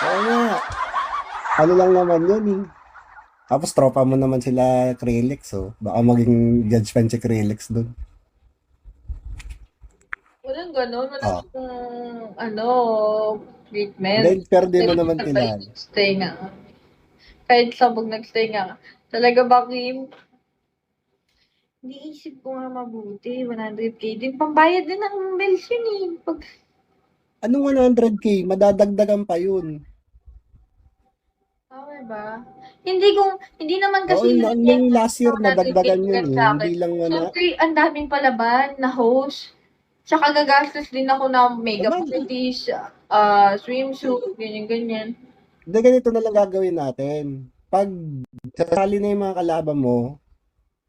Oo nga. Ano lang naman yun eh. Tapos tropa mo naman sila Krillex, oh. Baka maging judgment si Krillex dun. Walang gano'n, walang Oh. ano, treatment. Then, pero di mo Talagang naman sabay kilala. nag-stay nga. Kahit sabog nag-stay nga. Talaga ba, Kim? Iniisip ko nga mabuti, 100K din. Pambayad din ng bills yun eh. Anong 100K? Madadagdagan pa yun. Okay ba? Hindi naman Oo, kasi yun nung yung last year 100K nadagdagan yun agad eh. sa Hindi akin. lang Siyempre, ang daming palaban na host. Tsaka gagastos din ako ng makeup naman. artist, swimsuit, ganyan-ganyan. Hindi, ganito na lang gagawin natin. Pag sasali na yung mga kalaban mo,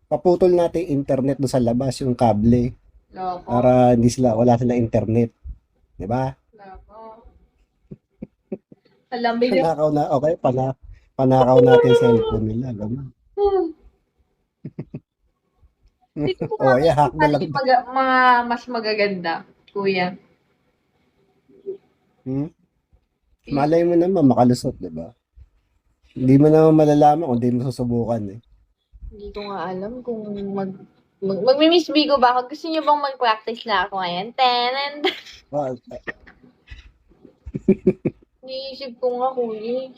paputol natin yung internet doon sa labas, yung kable. Loko, Para wala sila internet. Di ba? loko. Alam mo yun. Panakaw na, okay, panakaw natin cellphone nila. Ganun. Tingin ko O, nga may hack na sasali lang. yung mga mas magaganda, kuya. Hmm? Malay mo naman, makalusot, di ba? Hindi mo naman malalaman kung di mo susubukan eh. Hindi ko nga alam kung magmi-miss Bigo ba ako? Gusto niyo bang mag-practice na ako ngayon? Tenen. Ah, Iniisip ko nga, kuya.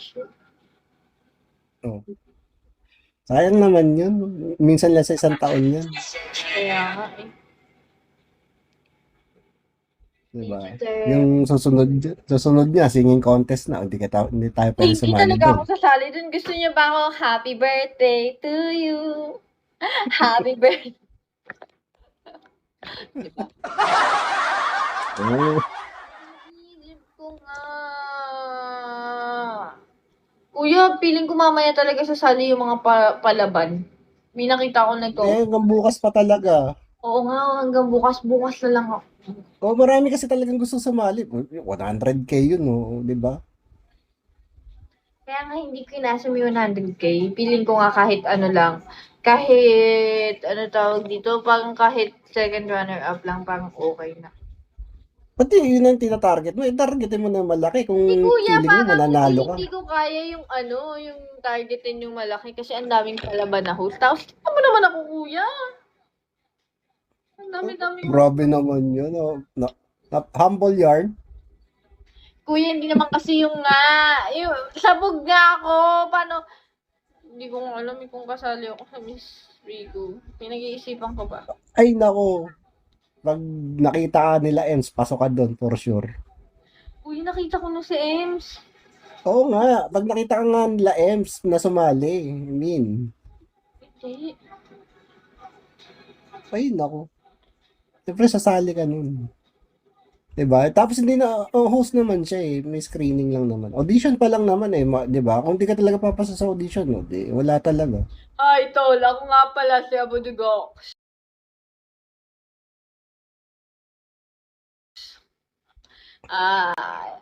oh. Sayang naman yun. Minsan lang sa isang taon yan. Kaya nga eh. Di ba? Mister. Yung susunod niya, singing contest na. Hindi tayo pwede Hindi sumali talaga doon. ako sasali dun. Gusto niyo ba ako, happy birthday to you. Happy birthday. Diba? Oo. Iniisip ko nga. Kuya, feeling ko mamaya talaga sasali yung mga palaban. May nakita ko Hindi, nag-go. hanggang bukas pa talaga. Oo nga, hanggang bukas. Bukas na lang ako. O, marami kasi talagang gusto sumali. 100K yun, oh, di ba? Kaya nga hindi ko inasam yung 100K. Feeling ko nga kahit ano lang. Kahit, ano tawag dito, parang kahit second runner-up lang, parang okay na. Pati yun ang tinatarget mo. Targetin mo na malaki kung Hindi kuya, feeling mo parang mananalo ka. hindi ko kaya yung ano, yung targetin yung malaki kasi ang daming palaban na host. Tapos, tignan mo naman ako kuya. Ang dami-dami yung... Grabe naman yun. Oh. Humble yarn. Kuya, hindi naman kasi yung sabog nga ako. Paano, hindi ko nga alam kung kasali ako sa Miss Rico. Pinag-iisipan ko ba? Ay, nako. Pag nakita ka nila, Ems, pasok ka doon for sure. Uy, nakita ko na si Ems. Oo nga. Pag nakita ka nga nila, Ems, na sumali. I mean, Hindi. ay, nako. Siyempre, sasali ka nun. Diba? Tapos hindi na, host naman siya eh. May screening lang naman. Audition pa lang naman eh. Diba? Kung di ka talaga papasa sa audition, no, di, wala talaga. Ay, tol, ako nga pala si Abu Dugo. Ah,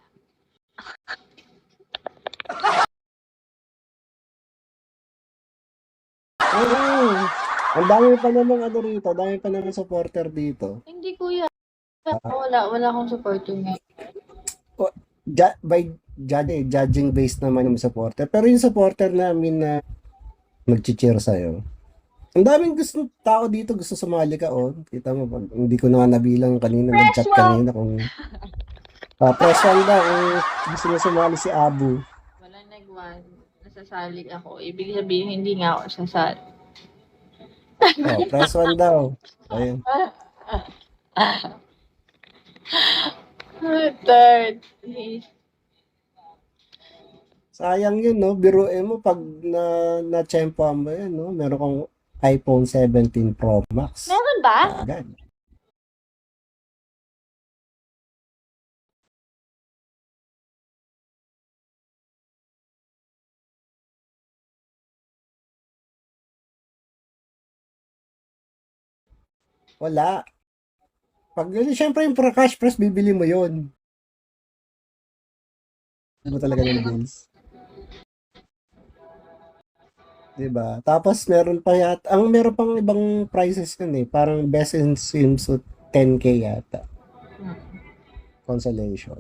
Oo. Ang dami pa naman ano rito. Ang dami pa naman supporter dito. hindi kuya. Ah, Wala akong supporter nga. by judging based naman yung supporter. Pero yung supporter namin na mag-cheer sa'yo. Ang daming tao dito gusto sumali ka on. Kita mo ba? Hindi ko na nga nabilang kanina. Fresh Nag-chat one! kanina kung press one daw kung gusto niya sumali si Abu. Wala nag-one. Nasasali ako. Ibig sabihin, hindi nga ako sasali. Oh, press one daw. Ayun. Third. Sayang yun, no? Biruin mo pag na-tsempohan mo yun, no? Meron kang iPhone 17 Pro Max. Meron ba? Agad. Wala. Pag, syempre yung cash press, bibili mo yun. Hindi mo talaga ng bills. Diba? Tapos meron pa meron pang ibang prices yun eh. Parang best in swimsuit 10K yata. Consolation.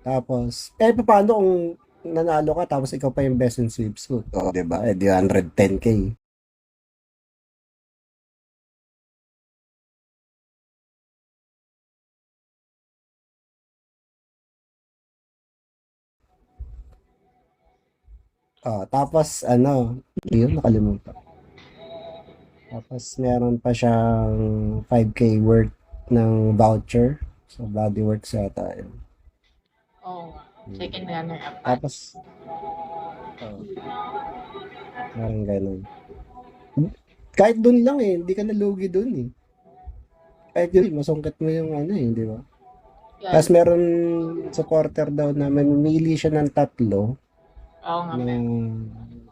Tapos, paano kung nanalo ka tapos ikaw pa yung best in swimsuit? O, di ba? Di 110K. Tapos, yun, nakalimutan. Tapos, meron pa siyang 5K worth ng voucher. So, Bodyworks yata yun. Oo nga. Second runner up. Tapos, parang ganun. Kahit dun lang hindi ka nalugi dun Kahit yun, masungkit mo yung di ba? Yan. Tapos meron supporter daw na mamimili siya ng 3 Oo nga. na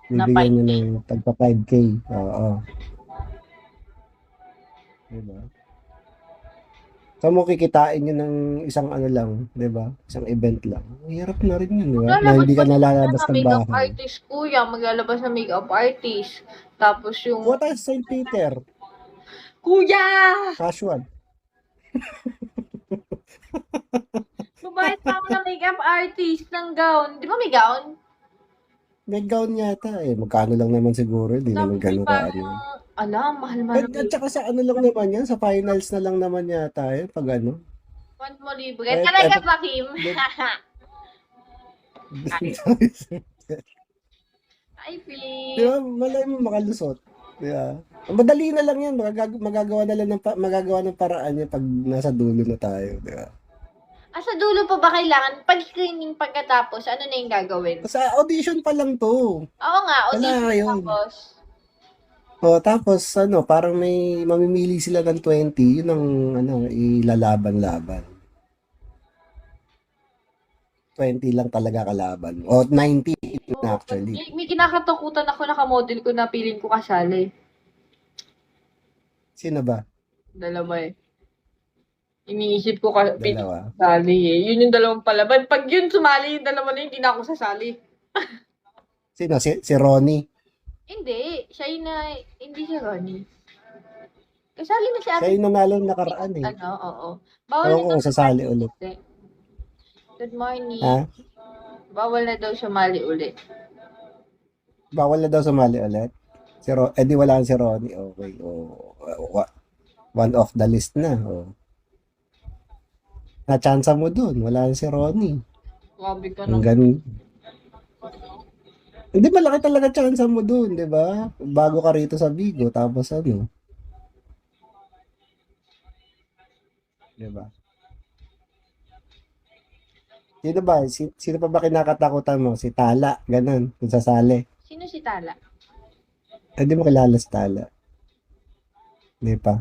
Na bibigyan 5K. niya ng tagpa 5K. Oo. Diba? So mo kikitain yun ng isang lang, di ba? Isang event lang. Ang hirap na rin yun, di ba? Na hindi ka nalalabas ng makeup bahay. artist, kuya. Maglalabas na makeup artist. Tapos yung... Kuha tayo sa St. Peter. Kuya! Casual. Babayad pa ako ng makeup artist ng gown. Di ba may gown? May gown yata Magkano lang naman siguro. Hindi naman ganun ka Alam, mahal-mahal. At saka sa lang naman yan, sa finals na lang naman yata pag Want mo libre? Talaga ba, Kim? Ay, please. Di ba? Malay mo makalusot. Di ba? Madali na lang yan. Magagawa ng paraan yan pag nasa dulo na tayo. Di ba? Sa dulo pa ba kailangan? Pag-screening pagkatapos, ano na yung gagawin? Sa audition pa lang to. Oo nga, audition tapos. Tapos parang may mamimili sila ng 20, yun ang ilalaban-laban. 20 lang talaga kalaban. O 90 actually. May kinakatakutan ako nakamodel ko na piling ko kasali. Sino ba? Dalawa Iniisip ko Dalawa. kasali Yun yung dalawang palaban. Pag yun sumali yung dalawa na yun, hindi na ako sasali. Sino? Si Ronnie? Hindi. Hindi siya Ronnie. Kasali na si ate. Siya yung nanalo nakaraan Oo. Bawal na daw sasali ulit. Good morning. Ha? Bawal na daw sumali ulit. Bawal na daw sumali ulit? Di wala si Ronnie. Okay. One off the list na. Na-chance mo dun. Wala si Ronnie. Grabe ka Ang ganun. Hindi, malaki talaga chance mo dun, di ba? Bago ka rito sa Vigo, tapos Di ba? Sino pa ba kinakatakutan mo? Si Tala, ganun, kung sasali. Sino si Tala? Hindi mo kilala si Tala. Di pa?